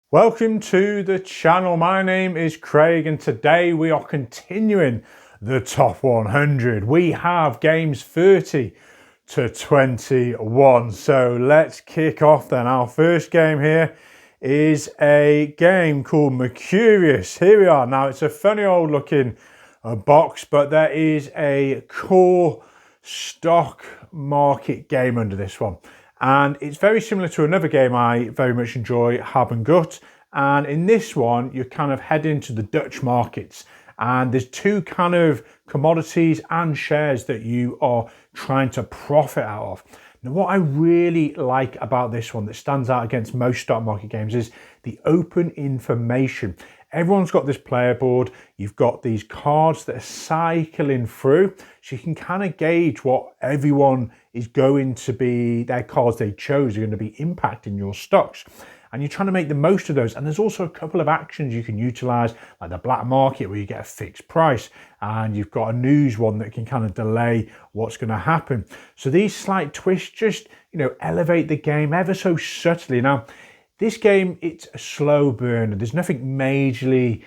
Welcome to the channel. My name is Craig and today we are continuing the top 100. We have games 30 to 21. So let's kick off then. Our first game here is a game called Mercurius. Here we are. Now it's a funny old looking box, but there is a core stock market game under this one. And it's very similar to another game I very much enjoy, Hab and Gut. And in this one, you're kind of heading to the Dutch markets. And there's two kind of commodities and shares that you are trying to profit out of. Now, what I really like about this one that stands out against most stock market games is the open information. Everyone's got this player board. You've got these cards that are cycling through. So you can kind of gauge what everyone is going to be, their cards they chose are going to be impacting your stocks. And you're trying to make the most of those. And there's also a couple of actions you can utilize, like the black market where you get a fixed price. And you've got a news one that can kind of delay what's going to happen. So these slight twists just, elevate the game ever so subtly. Now, this game, it's a slow burner. There's nothing majorly,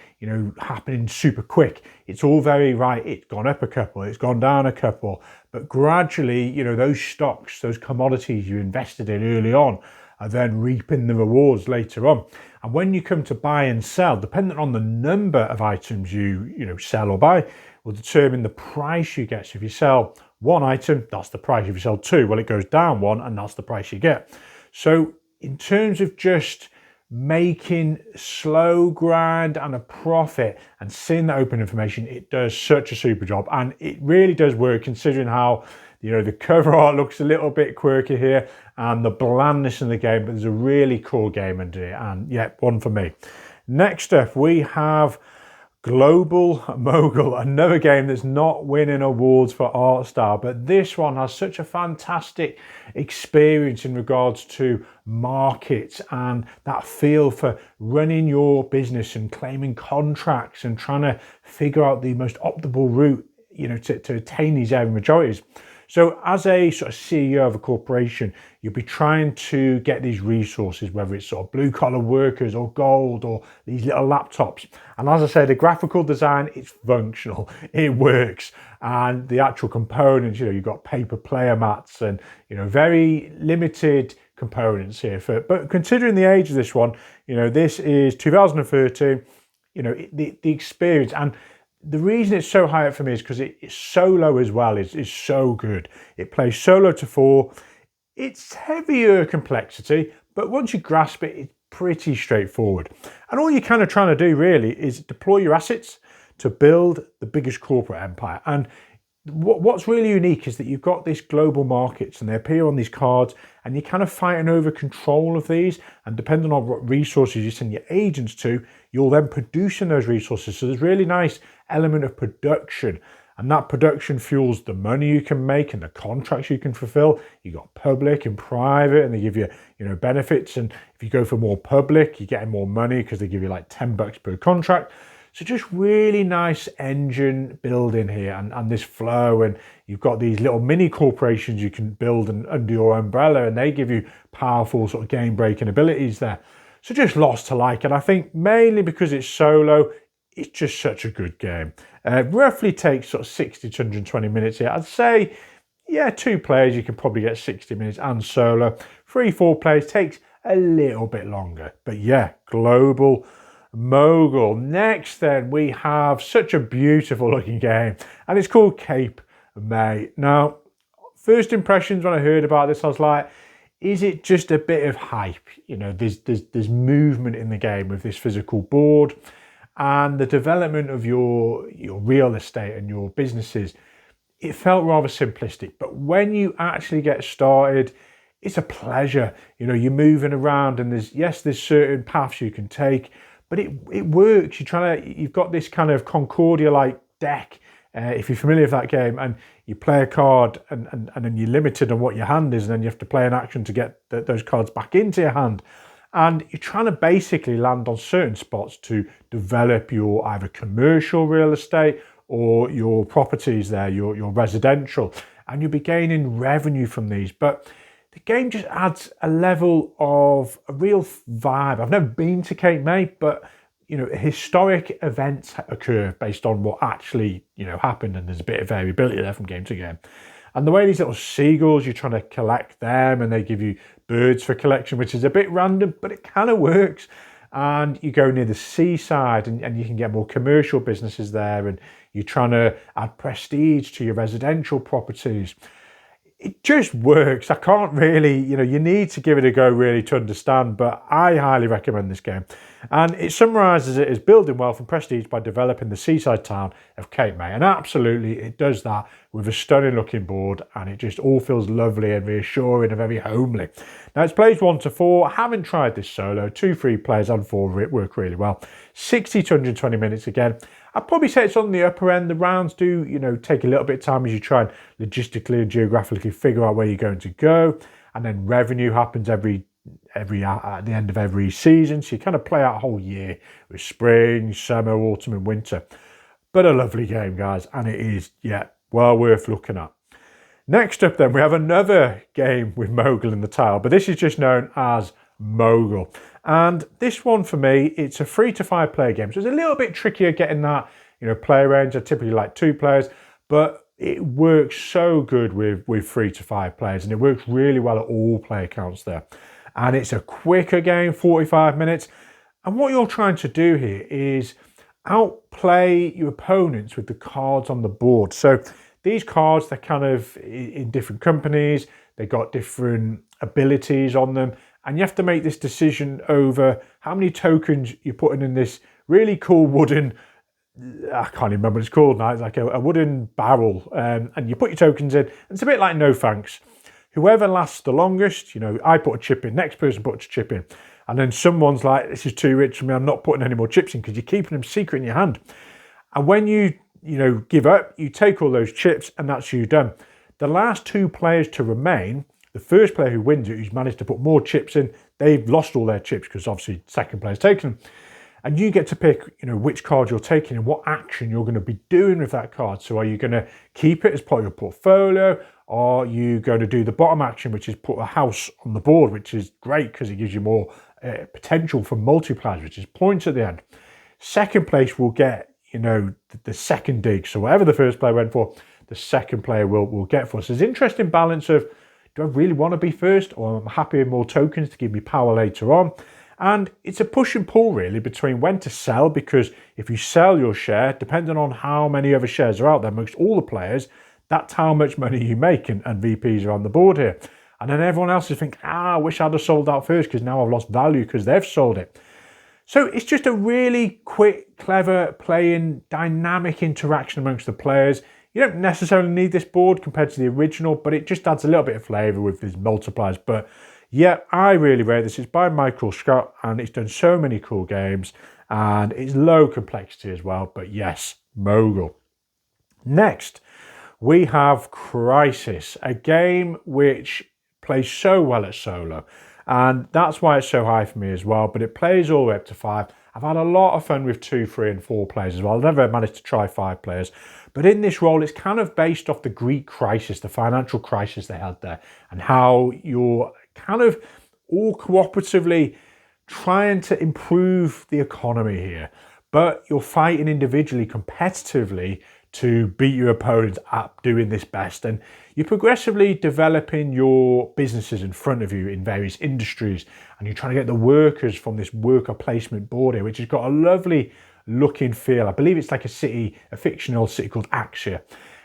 happening super quick. It's all very right. It's gone up a couple, it's gone down a couple. But gradually, those stocks, those commodities you invested in early on are then reaping the rewards later on. And when you come to buy and sell, depending on the number of items you sell or buy, will determine the price you get. So if you sell one item, that's the price. If you sell two, well, it goes down one and that's the price you get. So in terms of just making slow grind and a profit and seeing that open information, it does such a super job. And it really does work considering how, the cover art looks a little bit quirky here and the blandness in the game, but there's a really cool game under it. And yeah, one for me. Next up, we have Global Mogul, another game that's not winning awards for art style, but this one has such a fantastic experience in regards to markets and that feel for running your business and claiming contracts and trying to figure out the most optimal route, to attain these area majorities. So as a sort of CEO of a corporation, you'll be trying to get these resources, whether it's sort of blue collar workers or gold or these little laptops. And as I say, the graphical design, it's functional, it works. And the actual components, you've got paper player mats and, very limited components here. But considering the age of this one, this is 2013, the experience and the reason it's so high up for me is because it's solo as well is so good. It plays solo to 4. It's heavier complexity, but once you grasp it, it's pretty straightforward. And all you're kind of trying to do really is deploy your assets to build the biggest corporate empire. And what's really unique is that you've got these global markets and they appear on these cards and you're kind of fighting over control of these, and depending on what resources you send your agents to, you'll then produce in those resources. So there's really nice element of production, and that production fuels the money you can make and the contracts you can fulfill. You got public and private, and they give you benefits, and if you go for more public, you're getting more money because they give you like $10 per contract. So just really nice engine building here and this flow, and you've got these little mini corporations you can build under your umbrella, and they give you powerful sort of game breaking abilities there. So just lots to like, and I think mainly because it's solo, it's just such a good game. Roughly takes sort of 60 to 120 minutes here. I'd say, yeah, 2 players, you can probably get 60 minutes, and solo. 3-4 players takes a little bit longer. But yeah, Global Mogul. Next then, we have such a beautiful looking game, and it's called Cape May. Now, first impressions when I heard about this, I was like, is it just a bit of hype? There's movement in the game with this physical board, and the development of your real estate and your businesses, it felt rather simplistic. But when you actually get started, it's a pleasure. You're moving around and there's certain paths you can take, but it works. You've got this kind of Concordia-like deck, if you're familiar with that game, and you play a card and then you're limited on what your hand is, and then you have to play an action to get those cards back into your hand. And you're trying to basically land on certain spots to develop your either commercial real estate or your properties there, your residential, and you'll be gaining revenue from these. But the game just adds a level of a real vibe. I've never been to Cape May, but historic events occur based on what actually, happened, and there's a bit of variability there from game to game. And the way these little seagulls, you're trying to collect them, and they give you birds for collection, which is a bit random, but it kind of works. And you go near the seaside, and you can get more commercial businesses there, and you're trying to add prestige to your residential properties. It just works. I can't really, you need to give it a go really to understand, but I highly recommend this game. And it summarises it as building wealth and prestige by developing the seaside town of Cape May. And absolutely, it does that with a stunning looking board, and it just all feels lovely and reassuring and very homely. Now, it's players 1 to 4. I haven't tried this solo. 2 free players and 4 of it work really well. 60 to 120 minutes again. I'd probably say it's on the upper end. The rounds do, take a little bit of time as you try and logistically and geographically figure out where you're going to go. And then revenue happens at the end of every season. So you kind of play out a whole year with spring, summer, autumn and winter. But a lovely game, guys. And it is, well worth looking at. Next up then, we have another game with Mogul in the title, but this is just known as Mogul. And this one for me, it's a 3 to 5 player game. So it's a little bit trickier getting that, player range. I typically like 2 players, but it works so good with 3 to 5 players, and it works really well at all player counts there. And it's a quicker game, 45 minutes. And what you're trying to do here is outplay your opponents with the cards on the board. So these cards, they're kind of in different companies. They've got different abilities on them. And you have to make this decision over how many tokens you're putting in this really cool wooden, I can't even remember what it's called now. It's like a wooden barrel. And you put your tokens in. And it's a bit like No Thanks. Whoever lasts the longest, I put a chip in, next person puts a chip in. And then someone's like, this is too rich for me, I'm not putting any more chips in, because you're keeping them secret in your hand. And when you give up, you take all those chips, and that's you done. The last 2 players to remain, the first player who wins it, who's managed to put more chips in, they've lost all their chips, because obviously second player's taken them. And you get to pick, which card you're taking and what action you're going to be doing with that card. So are you going to keep it as part of your portfolio? Or are you going to do the bottom action, which is put a house on the board, which is great because it gives you more potential for multipliers, which is points at the end. Second place will get, the second dig. So whatever the first player went for, the second player will get for us. So there's an interesting balance of, do I really want to be first, or I'm happy with more tokens to give me power later on? And it's a push and pull really between when to sell, because if you sell your share, depending on how many other shares are out there amongst all the players, that's how much money you make, and VPs are on the board here. And then everyone else is thinking, I wish I'd have sold out first, because now I've lost value because they've sold it. So it's just a really quick, clever playing, dynamic interaction amongst the players. You don't necessarily need this board compared to the original, but it just adds a little bit of flavour with these multipliers. But yeah, I really rate this. It's by Michael Scott, and it's done so many cool games, and it's low complexity as well. But yes, Mogul. Next, we have Crisis, a game which plays so well at solo. And that's why it's so high for me as well. But it plays all the way up to 5. I've had a lot of fun with 2, 3 and 4 players as well. I've never managed to try 5 players. But in this role, it's kind of based off the Greek crisis, the financial crisis they had there, and how you're kind of all cooperatively trying to improve the economy here. But you're fighting individually, competitively, to beat your opponents at doing this best. And you're progressively developing your businesses in front of you in various industries, and you're trying to get the workers from this worker placement board here, which has got a lovely looking feel. I believe it's like a fictional city called Axia.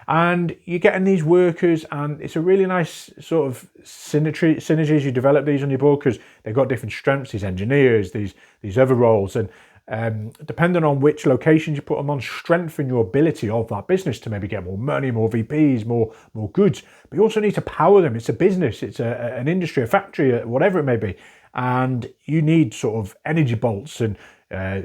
And you're getting these workers, and it's a really nice sort of synergies. You develop these on your board because they've got different strengths, these engineers, these other roles. And depending on which locations you put them on, strengthen your ability of that business to maybe get more money, more VPs, more goods. But you also need to power them. It's a business, it's an industry, a factory, whatever it may be. And you need sort of energy bolts and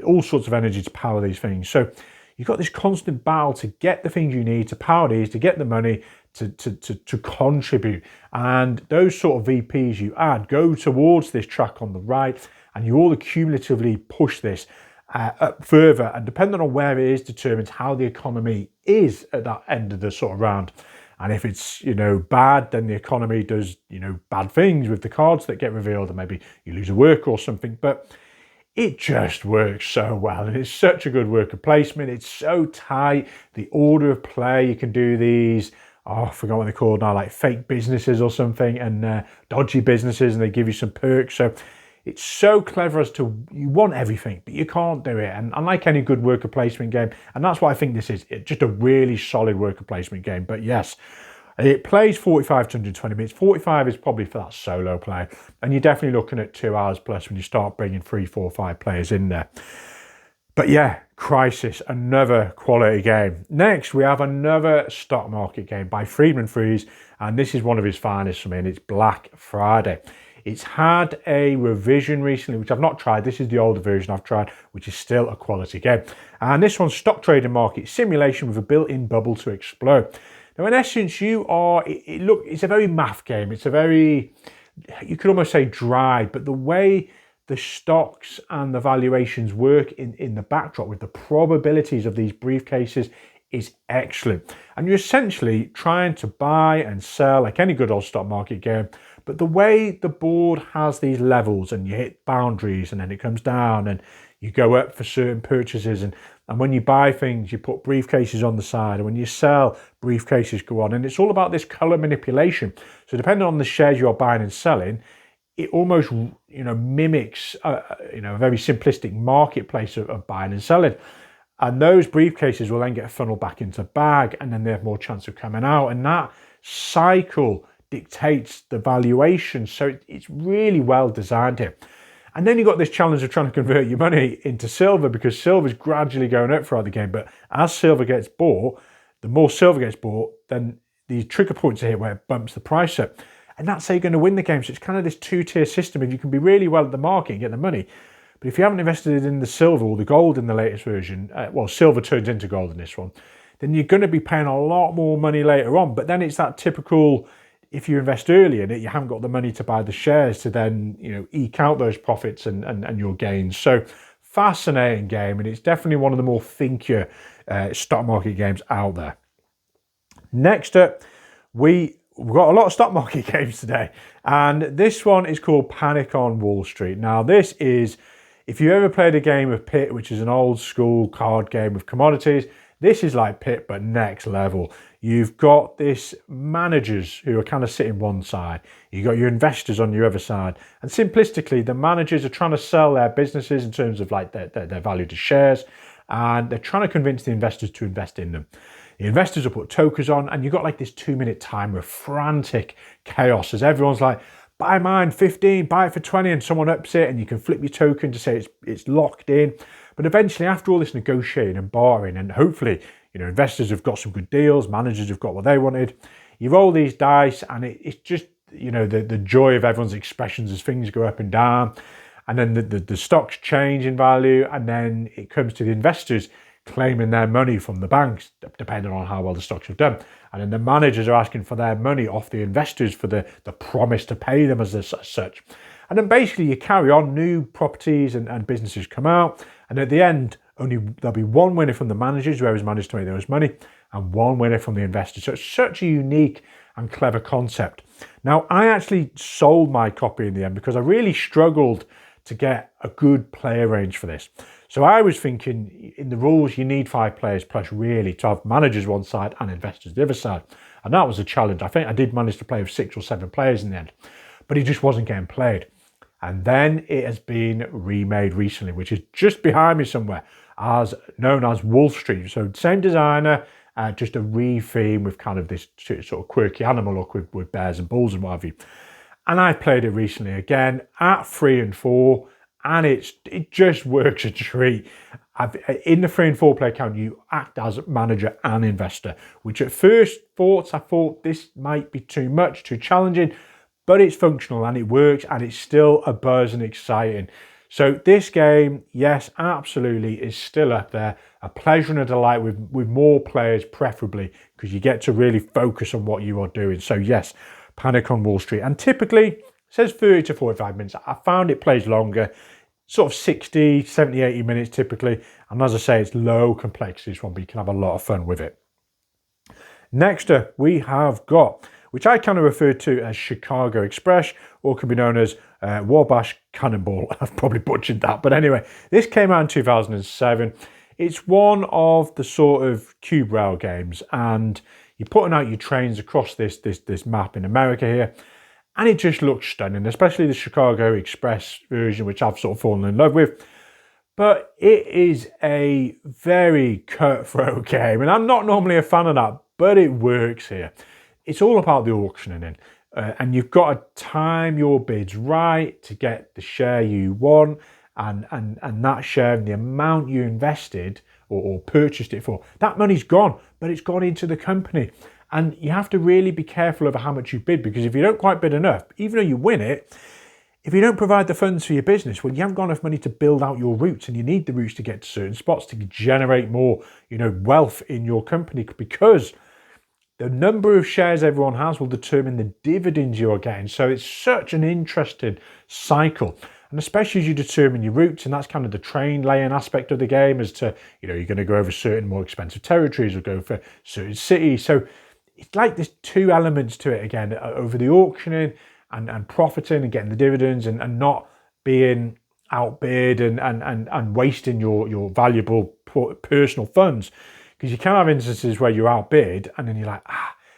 all sorts of energy to power these things. So you've got this constant battle to get the things you need to power these, to get the money to contribute. And those sort of VPs you add go towards this track on the right, and you all cumulatively push this up further. And depending on where it is, determines how the economy is at that end of the sort of round. And if it's, bad, then the economy does, bad things with the cards that get revealed, and maybe you lose a worker or something. But it just works so well, and it's such a good worker placement. It's so tight. The order of play, you can do these, I forgot what they're called now, like fake businesses or something, and dodgy businesses, and they give you some perks. So it's so clever as to, you want everything, but you can't do it. And unlike any good worker placement game, and that's what I think this is, it's just a really solid worker placement game. But yes, it plays 45 to 120 minutes. 45 is probably for that solo play. And you're definitely looking at 2 hours plus when you start bringing 3, 4, 5 players in there. But yeah, Crisis, another quality game. Next, we have another stock market game by Friedman Freeze. And this is one of his finest for me, and it's Black Friday. It's had a revision recently, which I've not tried. This is the older version I've tried, which is still a quality game. And this one's stock trading market simulation with a built-in bubble to explode. Now, in essence, it's a very math game. It's a very, you could almost say dry, but the way the stocks and the valuations work in the backdrop with the probabilities of these briefcases is excellent. And you're essentially trying to buy and sell like any good old stock market game, but the way the board has these levels, and you hit boundaries, and then it comes down, and you go up for certain purchases, and when you buy things, you put briefcases on the side, and when you sell, briefcases go on. And it's all about this color manipulation. So depending on the shares you're buying and selling, it almost mimics a very simplistic marketplace of buying and selling. And those briefcases will then get funneled back into bag, and then they have more chance of coming out. And that cycle dictates the valuation. So it's really well designed here. And then you've got this challenge of trying to convert your money into silver, because silver is gradually going up throughout the game. But as silver gets bought, the more silver gets bought, then the trigger points are here where it bumps the price up. And that's how you're going to win the game. So it's kind of this two-tier system. If you can be really well at the market and get the money, but if you haven't invested in the silver or the gold in the latest version, silver turns into gold in this one, then you're going to be paying a lot more money later on. But then it's that typical, if you invest early in it, you haven't got the money to buy the shares to then, eke out those profits and your gains. So fascinating game, and it's definitely one of the more thinkier stock market games out there. Next up, we've got a lot of stock market games today, and this one is called Panic on Wall Street. Now, this is, if you ever played a game of Pit, which is an old school card game with commodities, this is like Pit, but next level. You've got this managers who are kind of sitting one side. You've got your investors on your other side. And simplistically, the managers are trying to sell their businesses in terms of like their value to shares. And they're trying to convince the investors to invest in them. The investors will put tokens on, and you've got like this 2-minute timer of frantic chaos as everyone's like, buy mine 15, buy it for 20, and someone ups it, and you can flip your token to say it's locked in. But eventually, after all this negotiating and bartering, and hopefully, investors have got some good deals, managers have got what they wanted, you roll these dice, and it's just, the joy of everyone's expressions as things go up and down. And then the stocks change in value, and then it comes to the investors claiming their money from the banks, depending on how well the stocks have done. And then the managers are asking for their money off the investors for the promise to pay them as such. And then basically you carry on, new properties and businesses come out. And at the end, there'll be one winner from the managers, whoever's managed to make the most money, and one winner from the investors. So it's such a unique and clever concept. Now, I actually sold my copy in the end because I really struggled to get a good player range for this. So I was thinking, in the rules, you need 5 players plus really to have managers one side and investors the other side. And that was a challenge. I think I did manage to play with 6 or 7 players in the end, but it just wasn't getting played. And then it has been remade recently, which is just behind me somewhere, as known as Wolf Street. So same designer, just a re-theme with kind of this sort of quirky animal look with bears and bulls and what have you. And I played it recently again at 3 and 4, and it just works a treat. In the 3 and 4 player count, you act as manager and investor, which at first I thought this might be too much, too challenging, but it's functional and it works, and it's still a buzz and exciting. So this game, yes, absolutely, is still up there. A pleasure and a delight with more players, preferably, because you get to really focus on what you are doing. So yes, Panic on Wall Street. And typically, it says 30 to 45 minutes. I found it plays longer, sort of 60, 70, 80 minutes typically. And as I say, it's low complexity, this one, but you can have a lot of fun with it. Next up, we have got, which I kind of refer to as Chicago Express, or can be known as Wabash Cannonball. I've probably butchered that, but anyway, this came out in 2007. It's one of the sort of cube rail games, and you're putting out your trains across this map in America here, and it just looks stunning, especially the Chicago Express version, which I've sort of fallen in love with. But it is a very cutthroat game, and I'm not normally a fan of that, but it works here. It's all about the auctioning in, and you've got to time your bids right to get the share you want, and that share and the amount you invested or purchased it for, that money's gone, but it's gone into the company. And you have to really be careful over how much you bid, because if you don't quite bid enough, even though you win it, if you don't provide the funds for your business, well, you haven't got enough money to build out your routes, and you need the routes to get to certain spots to generate more, wealth in your company, because the number of shares everyone has will determine the dividends you're getting. So it's such an interesting cycle. And especially as you determine your routes, and that's kind of the train laying aspect of the game, as to, you're going to go over certain more expensive territories or go for certain cities. So it's like there's two elements to it again, over the auctioning and profiting and getting the dividends, and not being outbid and wasting your valuable personal funds. Because you can have instances where you're outbid and then you're like,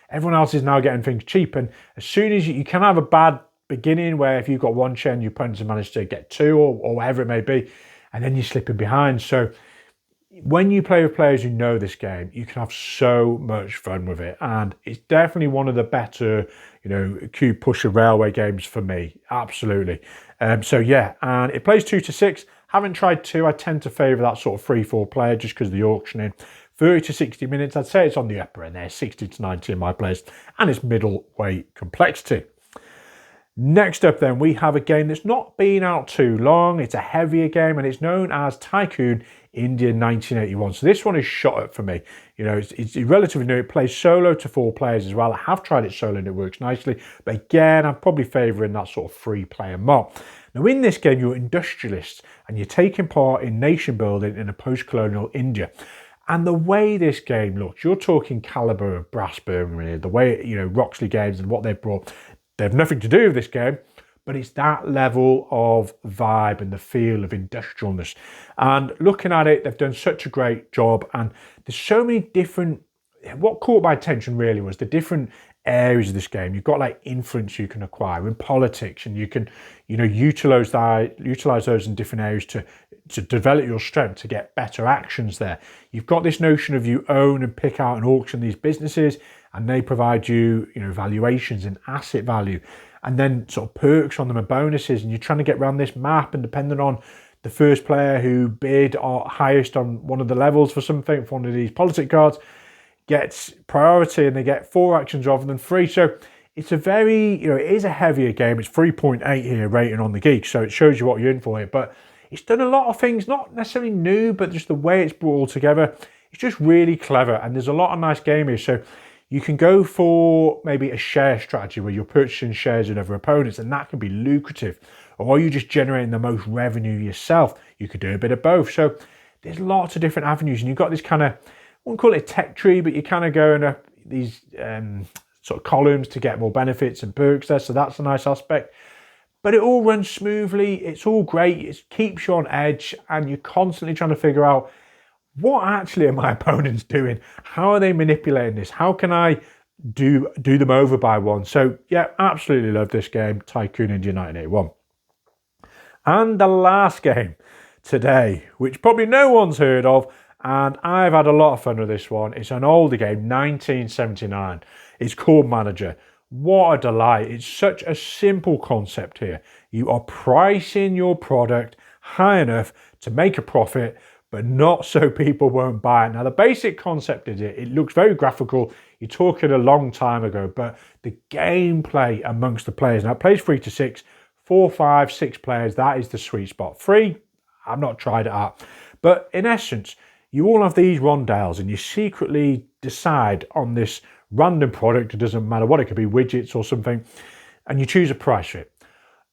everyone else is now getting things cheap. And as soon as you can have a bad beginning where if you've got one share and your opponents have managed to get two or whatever it may be, and then you're slipping behind. So when you play with players who know this game, you can have so much fun with it. And it's definitely one of the better, cube pusher railway games for me. Absolutely. So yeah, and it plays 2 to 6. Haven't tried 2. I tend to favour that sort of 3-4 player just because of the auctioning. 30 to 60 minutes, I'd say it's on the upper end there, 60 to 90 in my place, and it's middleweight complexity. Next up then, we have a game that's not been out too long. It's a heavier game, and it's known as Tycoon India 1981. So this one is shot up for me. It's relatively new. It plays solo to 4 players as well. I have tried it solo and it works nicely. But again, I'm probably favouring that sort of 3-player mod. Now in this game, you're industrialists and you're taking part in nation building in a post-colonial India. And the way this game looks, you're talking calibre of brass Birmingham here. The way, Roxley Games and what they've brought, they have nothing to do with this game, but it's that level of vibe and the feel of industrialness. And looking at it, they've done such a great job. And there's so many different, what caught my attention really was the different areas of this game. You've got like influence you can acquire in politics, and you can, utilize those in different areas to develop your strength to get better actions there. You've got this notion of you own and pick out and auction these businesses, and they provide you, valuations and asset value, and then sort of perks on them and bonuses, and you're trying to get around this map, and depending on the first player who bid or highest on one of the levels for something, for one of these politic cards, gets priority, and they get 4 actions rather than 3. So it's a very, it is a heavier game. It's 3.8 here rating on the Geek, so it shows you what you're in for here. But it's done a lot of things, not necessarily new, but just the way it's brought all together. It's just really clever, and there's a lot of nice game here. So you can go for maybe a share strategy where you're purchasing shares in other opponents, and that can be lucrative. Or are you just generating the most revenue yourself? You could do a bit of both. So there's lots of different avenues, and you've got this kind of, I wouldn't call it a tech tree, but you're kind of going up these sort of columns to get more benefits and perks there. So that's a nice aspect. But it all runs smoothly. It's all great. It keeps you on edge, and you're constantly trying to figure out, what actually are my opponents doing? How are they manipulating this? How can I do them over by one? So yeah, absolutely love this game, Tycoon India 1981. And the last game today, which probably no one's heard of, and I've had a lot of fun with this one. It's an older game, 1979. It's called Manager. What a delight. It's such a simple concept here. You are pricing your product high enough to make a profit, but not so people won't buy it. Now, the basic concept is it looks very graphical. You're talking a long time ago, but the gameplay amongst the players, now it plays 3 to 6, 4, 5, 6 players, that is the sweet spot. 3, I've not tried it out. But in essence, you all have these rondelles, and you secretly decide on this random product. It doesn't matter what, it could be widgets or something, and you choose a price for it.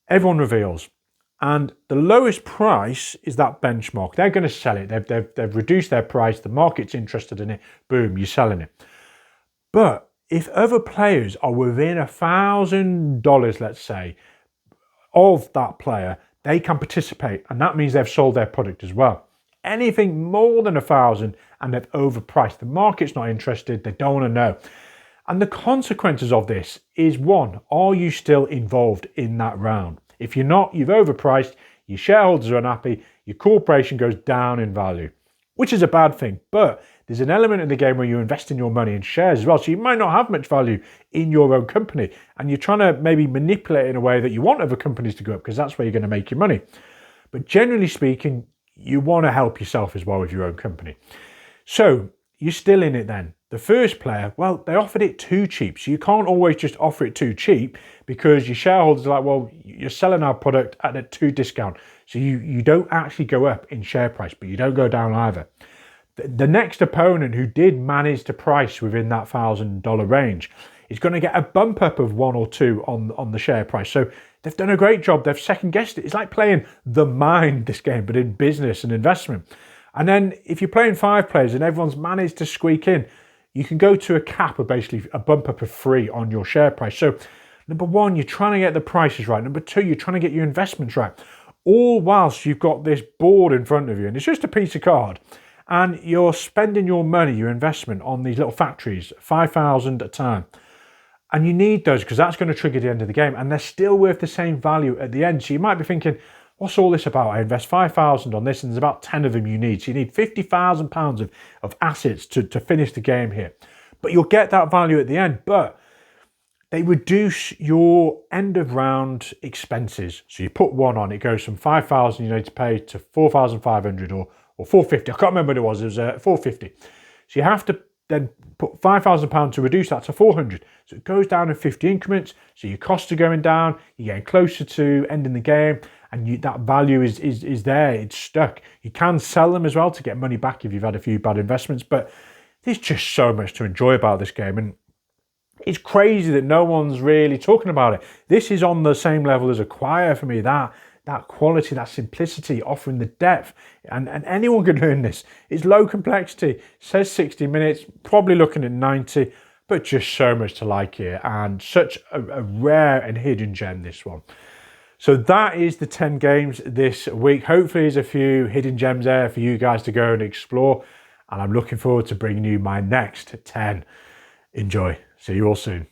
Everyone reveals, and the lowest price is that benchmark. They're going to sell it. They've reduced their price. The market's interested in it. Boom, you're selling it. But if other players are within $1,000, let's say, of that player, they can participate, and that means they've sold their product as well. Anything more than 1,000 and they've overpriced, the market's not interested, they don't want to know. And the consequences of this is, one, are you still involved in that round? If you're not, you've overpriced, your shareholders are unhappy, your corporation goes down in value, which is a bad thing. But there's an element in the game where you're investing your money in shares as well. So you might not have much value in your own company, and you're trying to maybe manipulate it in a way that you want other companies to go up, because that's where you're going to make your money. But generally speaking, you want to help yourself as well with your own company. So you're still in it then. The first player, well, they offered it too cheap. So you can't always just offer it too cheap, because your shareholders are like, well, you're selling our product at a too discount. So you don't actually go up in share price, but you don't go down either. The next opponent who did manage to price within that $1,000 range is going to get a bump up of 1 or 2 on the share price. So they've done a great job. They've second guessed it. It's like playing the mind, this game, but in business and investment. And then if you're playing 5 players and everyone's managed to squeak in, you can go to a cap of basically a bump up of 3 on your share price. So number 1, you're trying to get the prices right. Number 2, you're trying to get your investments right. All whilst you've got this board in front of you, and it's just a piece of card. And you're spending your money, your investment, on these little factories, 5,000 at a time. And you need those, because that's going to trigger the end of the game. And they're still worth the same value at the end. So you might be thinking, what's all this about? I invest 5,000 on this, and there's about 10 of them you need. So you need £50,000 of assets to finish the game here. But you'll get that value at the end. But they reduce your end of round expenses. So you put 1 on, it goes from 5,000 you need to pay to 4,500 or 450. I can't remember what it was. It was 450. So you have to then put £5,000 to reduce that to 400. So it goes down in 50 increments. So your costs are going down. You're getting closer to ending the game, and that value is there. It's stuck. You can sell them as well to get money back if you've had a few bad investments. But there's just so much to enjoy about this game, and it's crazy that no one's really talking about it. This is on the same level as Acquire for me. That quality, that simplicity, offering the depth, and anyone can learn this. It's low complexity. It says 60 minutes, probably looking at 90, but just so much to like here, and such a rare and hidden gem, this one. So that is the 10 games this week. Hopefully there's a few hidden gems there for you guys to go and explore, and I'm looking forward to bringing you my next 10. Enjoy. See you all soon.